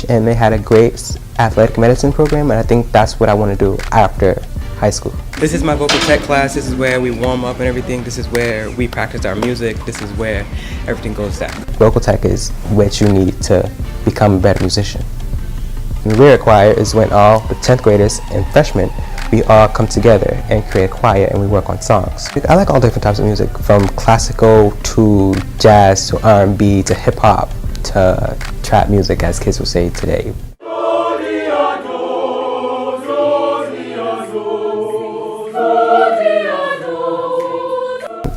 SPH, and they had a great athletic medicine program, and I think that's what I want to do after high school. This is my vocal tech class. This is where we warm up and everything. This is where we practice our music. This is where everything goes down. Vocal tech is what you need to become a better musician. And the lyric choir is when all the 10th graders and freshmen, we all come together and create a choir and we work on songs. I like all different types of music, from classical to jazz to R&B to hip hop to trap music, as kids will say today.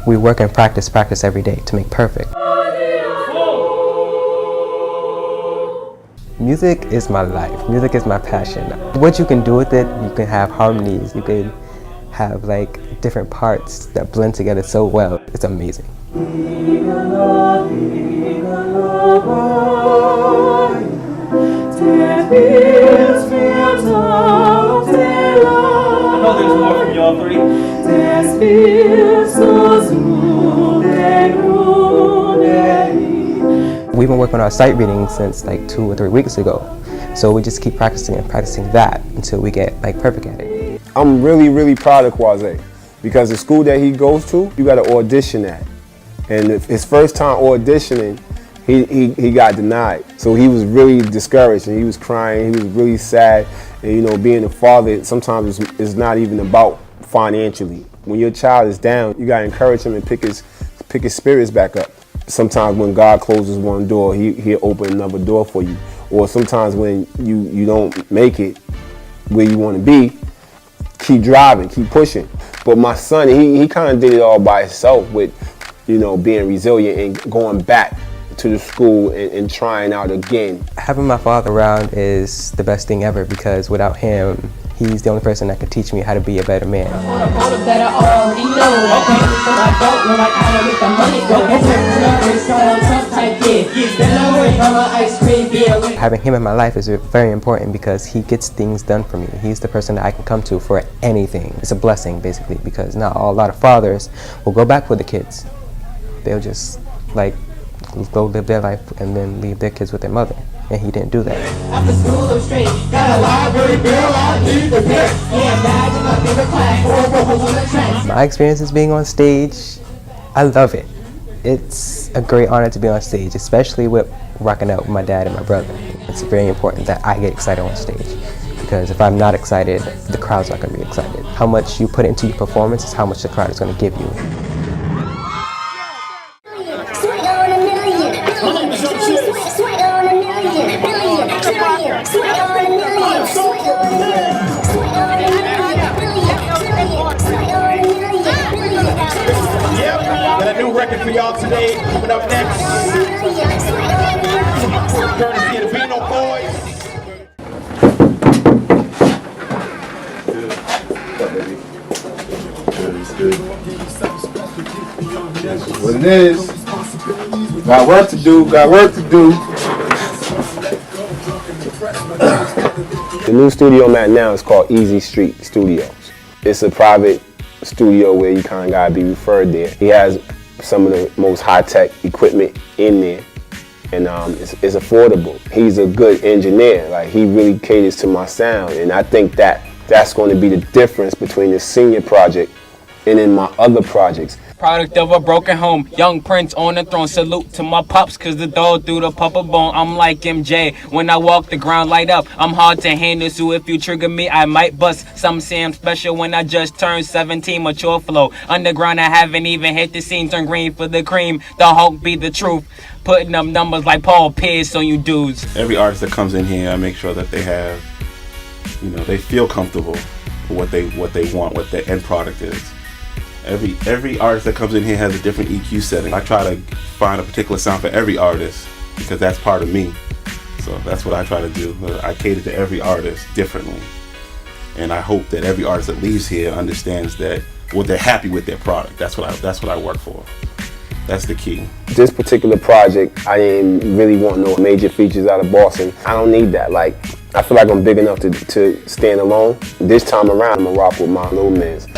We work and practice every day to make perfect. Music is my life. Music is my passion. What you can do with it, you can have harmonies, you can have like different parts that blend together so well. It's amazing. I know there's more from y'all three. We've been working on our sight reading since like 2 or 3 weeks ago. So we just keep practicing and practicing that until we get like perfect at it. I'm really proud of Quasi, because the school that he goes to, you got to audition at. And his first time auditioning, he got denied. So he was really discouraged and he was crying, he was really sad. And you know, being a father, sometimes it's not even about financially. When your child is down, you gotta encourage him and pick his spirits back up. Sometimes when God closes one door, he'll open another door for you. Or sometimes when you don't make it where you want to be, keep driving, keep pushing. But my son, he kind of did it all by himself with, you know, being resilient and going back to the school and trying out again. Having my father around is the best thing ever, because without him, he's the only person that can teach me how to be a better man. Having him in my life is very important because he gets things done for me. He's the person that I can come to for anything. It's a blessing, basically, because not a lot of fathers will go back with the kids. They'll just like go live their life and then leave their kids with their mother. And he didn't do that. After school, I'm straight. Got a library bill, I need the pick. My experiences being on stage, I love it. It's a great honor to be on stage, especially with rocking out with my dad and my brother. It's very important that I get excited on stage, because if I'm not excited, the crowd's not going to be excited. How much you put into your performance is how much the crowd is going to give you. Got a new record for y'all today. Coming up next. Courtesy of the Vino Boys. What it is. Got work to do, got work to do. The new studio I'm at now is called Easy Street Studios. It's a private studio where you kind of gotta be referred there. He has some of the most high-tech equipment in there, and it's affordable. He's a good engineer. Like, he really caters to my sound, and I think that's going to be the difference between the senior project and in my other projects. Product of a broken home, young prince on the throne. Salute to my pops, cause the dog threw the pupper bone. I'm like MJ, when I walk the ground light up. I'm hard to handle, so if you trigger me, I might bust. Some say I'm special when I just turned 17, mature flow. Underground, I haven't even hit the scene, turn green for the cream. The Hulk be the truth, putting up numbers like Paul Pierce on you dudes. Every artist that comes in here, I make sure that they have, you know, they feel comfortable with what they want, what the end product is. Every artist that comes in here has a different EQ setting. I try to find a particular sound for every artist because that's part of me. So that's what I try to do. I cater to every artist differently. And I hope that every artist that leaves here understands that, well, they're happy with their product. That's what I work for. That's the key. This particular project, I didn't really want no major features out of Boston. I don't need that. Like, I feel like I'm big enough to stand alone. This time around, I'm gonna rock with my little mans. You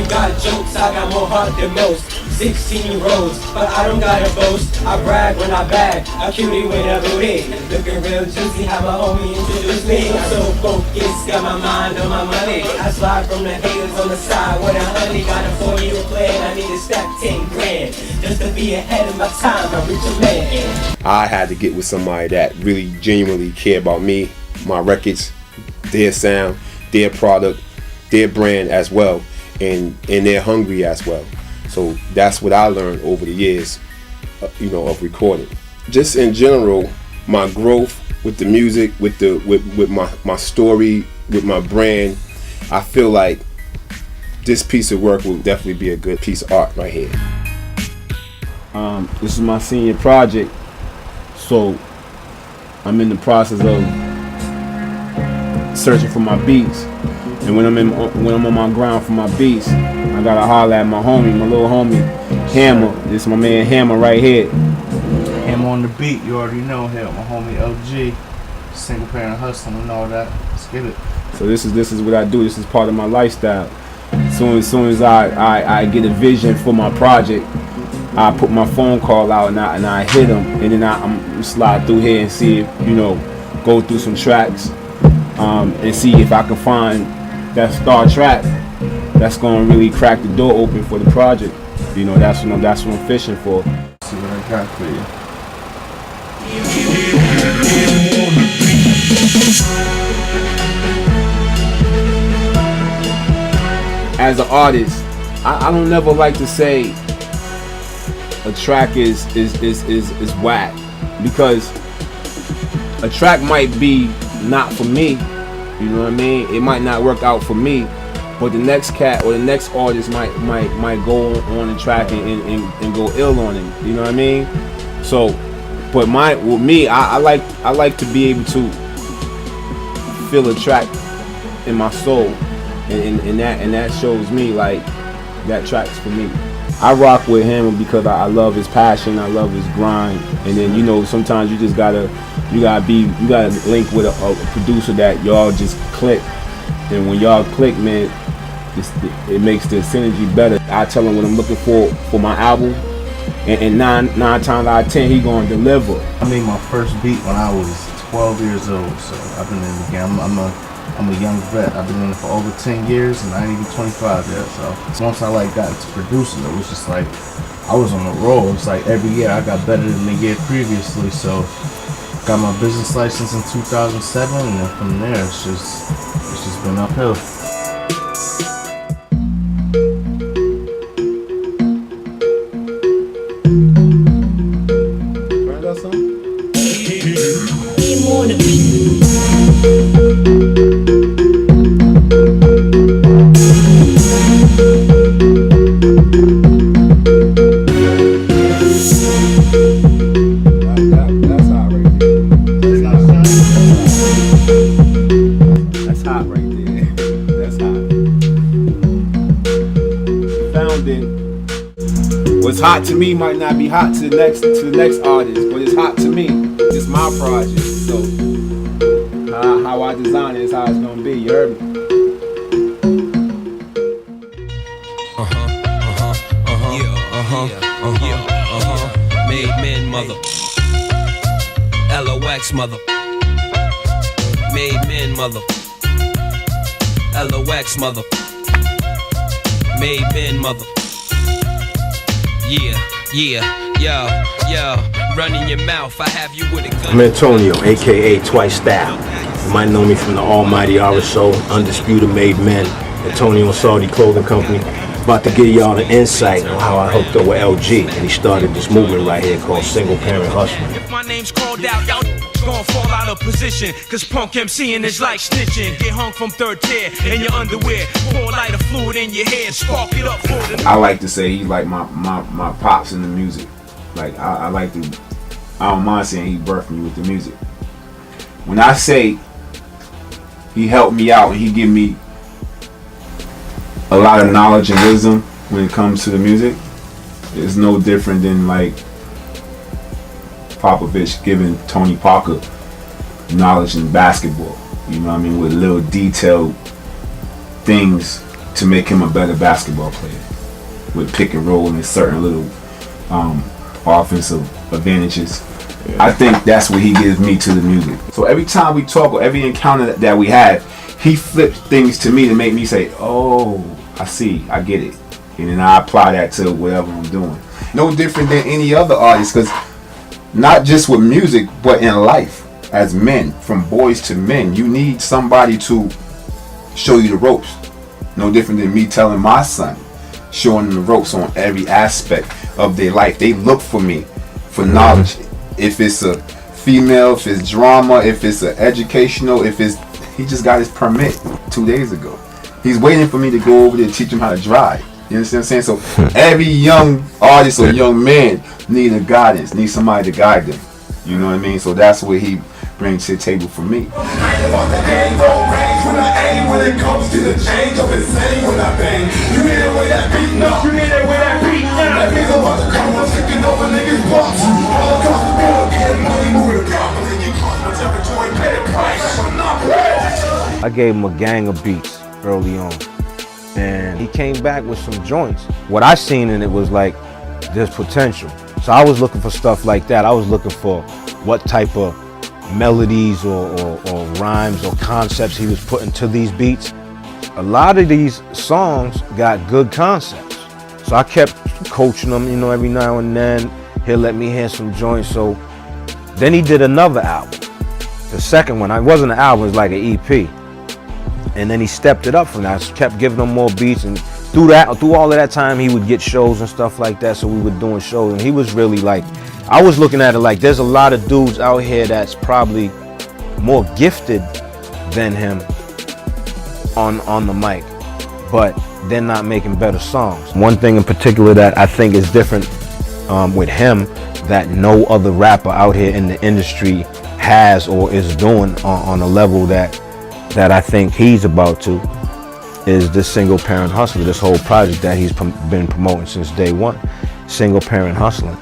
got jokes, I got more heart than most. 16-year-olds, but I don't gotta boast. I brag when I bag, a cutie with a booty. Looking real juicy, how my homie introduced me. I'm so focused, got my mind on my money. I slide from the haters on the side with a honey. Got a 4-year plan, I need to stack 10 grand. Just to be ahead of my time, I reach a man. I had to get with somebody that really genuinely cared about me, my records, their sound, their product, their brand as well, and they're hungry as well. So that's what I learned over the years, of recording. Just in general, my growth with the music, with my story, with my brand, I feel like this piece of work will definitely be a good piece of art right here. This is my senior project, so I'm in the process of searching for my beats. And when I'm on my ground for my beats, I gotta holler at my homie, my little homie, Hammer. This is my man Hammer right here. Hammer on the beat, you already know him. My homie LG, single parent hustling and all that. Let's get it. So this is what I do. This is part of my lifestyle. As soon as I get a vision for my project, I put my phone call out and I hit them, and then I'm slide through here and see if, go through some tracks, and see if I can find that star track that's gonna really crack the door open for the project. That's what I'm fishing for. See what I got for you. As an artist, I don't never like to say a track is whack, because a track might be not for me. You know what I mean? It might not work out for me, but the next cat or the next artist might go on the track and go ill on it. You know what I mean? So, but with me, I like to be able to feel a track in my soul, and that shows me like that track's for me. I rock with him because I love his passion, I love his grind, and then sometimes you gotta link with a producer that y'all just click, and when y'all click, man, it makes the synergy better. I tell him what I'm looking for my album, and nine times out of 10 he gonna deliver. I made my first beat when I was 12 years old, so I've been in the game. I'm a young vet. I've been in it for over 10 years, and I ain't even 25 yet. So once I got into producing, it was just like I was on a roll. It's like every year I got better than the year previously. So got my business license in 2007, and then from there it's just been uphill. What's hot to me might not be hot to the next artist, but it's hot to me. It's my project, so how I design it is how it's gonna be. You heard me? Made men, mother. LOX, mother. Made men, mother. LOX, mother. Made men, mother. Yeah, running your mouth, I have you with a gun. I'm Antonio, aka Twice Style. You might know me from the almighty RSO, Undisputed Made Men, Antonio and Saudi Clothing Company. About to give y'all the insight on how I hooked up with LG, and he started this movement right here called Single Parent Hustling. If my name's called out, y'all gonna fall out of position, cause punk MCing is like snitching. Get hung from third tier in your underwear, pour lighter fluid in your head, spark it up for the... I like to say he's like my pops in the music. Like I don't mind saying he birthed me with the music. When I say he helped me out and he give me a lot of knowledge and wisdom when it comes to the music, it's no different than like Popovich giving Tony Parker knowledge in basketball. You know what I mean? With little detailed things to make him a better basketball player. with pick and roll and certain little offensive advantages. I think that's what he gives me to the music. So every time we talk or every encounter that we have, he flips things to me to make me say, oh, I see, I get it. And then I apply that to whatever I'm doing. No different than any other artist, because not just with music, but in life, as men, from boys to men, you need somebody to show you the ropes. No different than me telling my son, showing them the ropes on every aspect of their life. They look for me for knowledge. If it's a female, if it's drama, if it's an educational, if it's, he just got his permit 2 days ago. He's waiting for me to go over there and teach him how to drive. You understand what I'm saying? So every young artist or young man need a guidance, need somebody to guide them. You know what I mean? So that's what he brings to the table for me. I gave him a gang of beats early on, and he came back with some joints. What I seen in it was like, there's potential. So I was looking for stuff like that. I was looking for what type of melodies or rhymes or concepts he was putting to these beats. A lot of these songs got good concepts. So I kept coaching him, you know, every now and then. He'll let me hear some joints. So then he did another album. The second one, it wasn't an album, it was like an EP. And then he stepped it up from that. I kept giving him more beats, and through all of that time, he would get shows and stuff like that. So we were doing shows, and he was really like, I was looking at it like there's a lot of dudes out here that's probably more gifted than him on the mic, but they're not making better songs. One thing in particular that I think is different with him that no other rapper out here in the industry has or is doing on a level that I think he's about to, is this Single Parent Hustler, this whole project that he's been promoting since day one. Single Parent Hustling.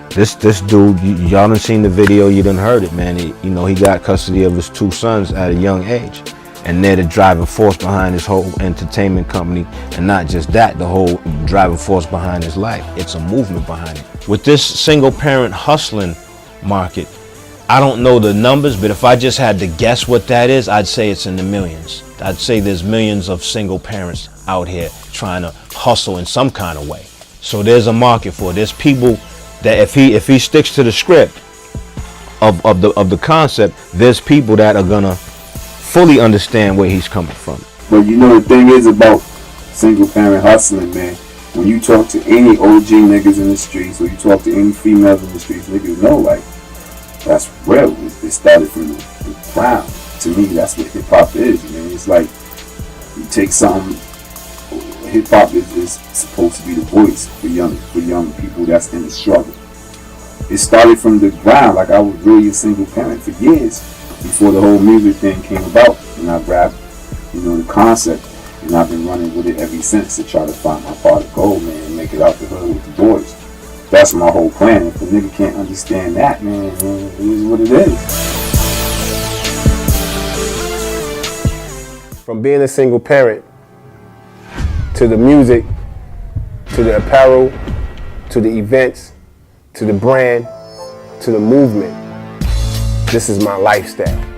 This dude, y'all done seen the video, you done heard it, man. He got custody of his 2 sons at a young age, and they're the driving force behind his whole entertainment company. And not just that, the whole driving force behind his life. It's a movement behind it. With this single parent hustling market, I don't know the numbers, but if I just had to guess what that is, I'd say it's in the millions. I'd say there's millions of single parents out here trying to hustle in some kind of way. So there's a market for it. There's people that if he sticks to the script of the concept, there's people that are gonna fully understand where he's coming from. But you know the thing is about single parent hustling, man. When you talk to any OG niggas in the streets, or you talk to any females in the streets, niggas know, like, that's real. It started from the ground. To me, that's what hip hop is, man. It's like you take something. Hip hop is supposed to be the voice for young people that's in the struggle. It started from the ground. Like, I was really a single parent for years before the whole music thing came about, and I grabbed, the concept, and I've been running with it ever since to try to find my pot of gold, man, and make it out the hood with the boys. That's my whole plan. If a nigga can't understand that, man, it is what it is. From being a single parent, to the music, to the apparel, to the events, to the brand, to the movement, this is my lifestyle.